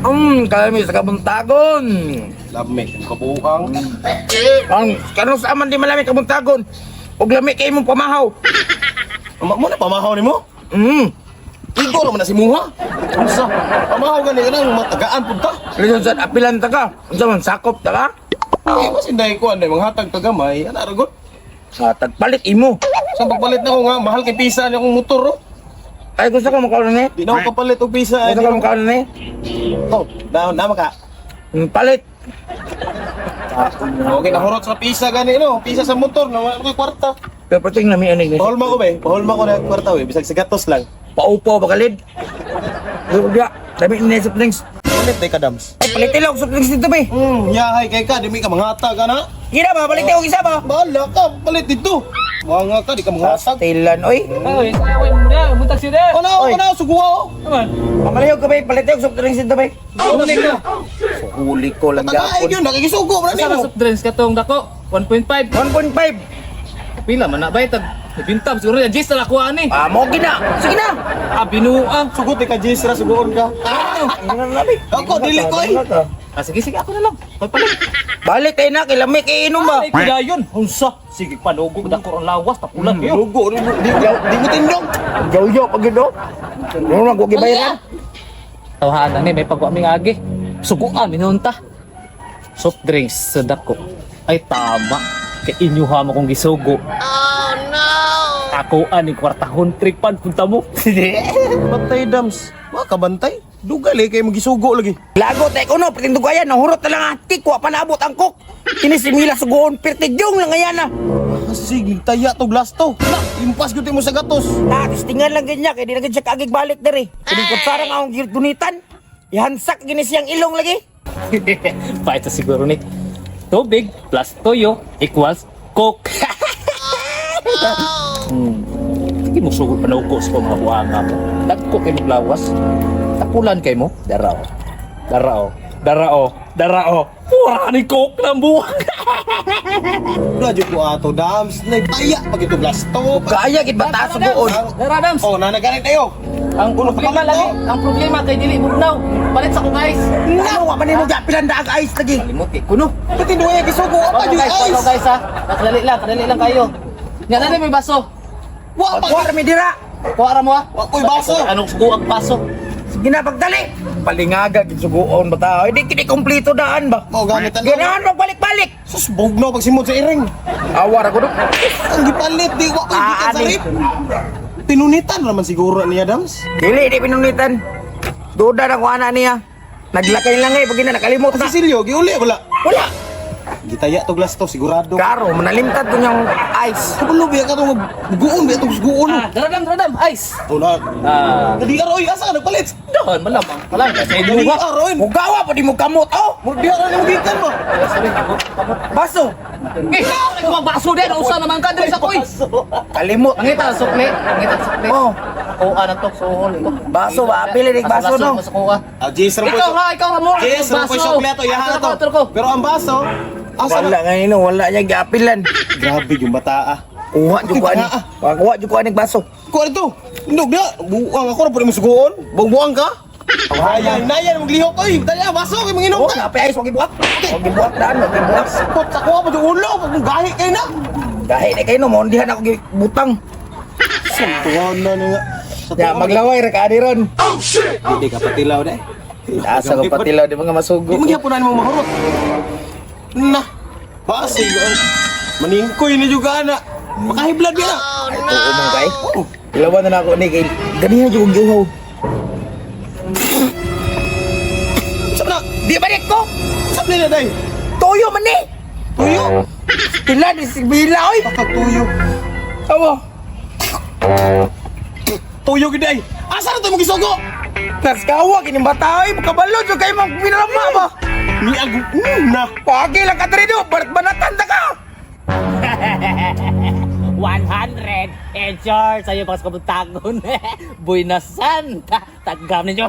Kalami sa kabuntagon. Lami, kabuang. Ang kanong sa aman di malami kabuntagon. Og lami kay imong pamahaw. Amo mo na pamahaw nimo? Igo naman na si Muha. Unsa? Pamahaw gani ka na matagaan pud ta. Lisod sa apilan ta ka. Unsa man sakop ta ka? Mas inday ko anday manghatag ta gamay, ana ra gud. Sa tagpalit imo. Sa pagpalit na ko nga mahal kay pisa ni akong motor. Oh. Ay gusto ko makaon ni. Di na ako kapalit og pisa. Gusto ko makaon ni. Oh, na ka. Palit. Okay, nahurot sa pisa gani no. Pisa sa motor na wala ko'y kwarta. Pero pating lami ani ni. Pahulma ko ba? Pahulma ko na kwarta we, bisag sa gatos lang. Paupo ba kalid? Luya, dami ni soft drinks. Palit day ka dams. Ay palitin lang soft drinks dito be. Yahay kay ka, di mi ka manghatag ana. Kira ba palitin og isa ba? Bahala ka, palit dito. Mga ka, di ka manghatag. Tilan oy. Ay, away mo na, buntag siya na. Ano, suguha oh. Naman. Pamalayog ka be, palitin og soft drinks dito be. Huli ko. Huli ko lang Tagaay gapon. yun, nakikisugo mo na Sa nimo. soft drinks katong dako, 1.5. 1.5. Pila man na ba itag ibintab siguro yan. Jis na nakuha ni. Mo gina. Sige na. Binuang. Sugot ka, Jisra, sugoon ka. Ano na be? Ako, dili ko eh. Sige, ako na lang. Pagpalit. Balik kayo na, kay lami kay inom ba? Ay, kudayon. Unsa? Sige, panugo. Dako ang lawas. Tapulan kayo. Lugo, di mo tindong. Yo pag ito. Ano na ko gibayaran? Tawahan ni, may pagwa ming agi. Suguan, minunta. Soft drinks sa dako. Ay, tama. Kay inyuha mo kong gisugo. Oh, no! Ako ani kwartahon tripan punta mo. Bantay, Dams. Mga kabantay. Dugal eh, kayo magisugo lagi. Lago tay ko no, patindugayan, nahurot na lang ati ko, panabot ang kok. Kinisimila sugoon, pirtidyong lang ngayon na. Sige, taya to glass to. Impas ko mo sa gatos. Tistingan lang ganyan, kaya di na ganyan siya kagig balik dari. Kining sarang akong gunitan. Ihansak gini siyang ilong lagi. Pa ito siguro ni. Tubig plus toyo equals coke. Sige mo sugod pa na ukos ko mga buhanga mo. Dagko kayo maglawas. Tapulan kayo mo. Darao. Pura ni coke ng buhang. Radyo ko ato, Dams. Nagtaya pag ito glass to. Kaya gid ba taas sugoon? Daradams. Oh, nanagalit tayo. Ang problema lagi, ang problema kay dili bugnaw. Palit sa kong guys. Ano, wa man nimo gapilan daag ice lagi. Kalimot kay kuno. Pati doon yung gisugo. Apa yung Guys, ice? ha. Kadali lang kayo. Nga na may baso. Wa pa. Pagkuha mi dira. Kuha mo ha. Wa ko'y baso. Anong sugo ang baso? Sige na pagdali. Palingaga gid sugoon ba ta? Hindi kini kompleto daan ba? Mo gamitan. Ganahan magbalik-balik. Sus, bugnaw pag simod sa iring. Awar ako do. Ang gipalit, di wa ko'y gikan sa rip. Pinunitan naman siguro niya, Dams. Dili di pinunitan. Duda na ko ana niya. Naglakay lang pag ina nakalimot na. Si Silio, giuli wala. Wala. Gitaya to glass to, sigurado. Karo, manalimtad ko niyang ice. Kabalo biya ka to guguon, biya to guguon. Daradam, ice. Tula. Kadi aroy, asa ka nagpalit? Doon, malamang. Malang, kasi Kadi iluwa. aroy. Mugawa pa di mo kamot, oh! Murdiya ka na gikan mo. Baso! Eh, ikaw ang baso din. Usa naman ka din sa kuy. Kalimot. Mangita ang sukli. Oh, Kuha na to, suhol. baso ba? Pili rin baso, no? Jis ra po. Ikaw ha mo. Jis ra po sukleto, yahan na to. Pero ang baso, asa Wala na? nga wala niya gapilan. Grabe yung bata ah. Kuha, jukuan ni. Kuha, jukuan ni baso. Kuha ito. Ndog na. Buang ako na po mo suguon. Buang ka. Ayan, nayan maglihok oy. Dali baso kay manginom Oh, ka. napi ice, wag ibuak. Wag ibuak daan, wag ibuak. Pot sa kuha pa do ulo, pag gahi kay na. Dahil na kayo, no, mondihan ako butang. Santuan na nga. Ya, maglaway, rekadi ron. Hindi ka patilaw na. Asa ko patilaw, di mga masugo. Di mo gyapon mo mahurot. Na. Basig. Maningkoy ni juga na. Makahiblad ya na. Ay, tuo mong kay. Ilawan na ako ni kay. Ganihan yung giuhaw. Saan na? Di balik ko! Saan nila day? Tuyo man ni! Tuyo. Tila ni Sibila, oy! Pakatuyo. Amo! Tuyo gid ay. Asa na to mo gisugo? Naskawa, kining bata, oy! Makabalo, dyan kayo magminarama ba? Ni agu na. Pagi lang ka trido, barat-banatan ta ka! 100 and sure sa'yo pas kabutagon. Buinasan. Tagam ninyo.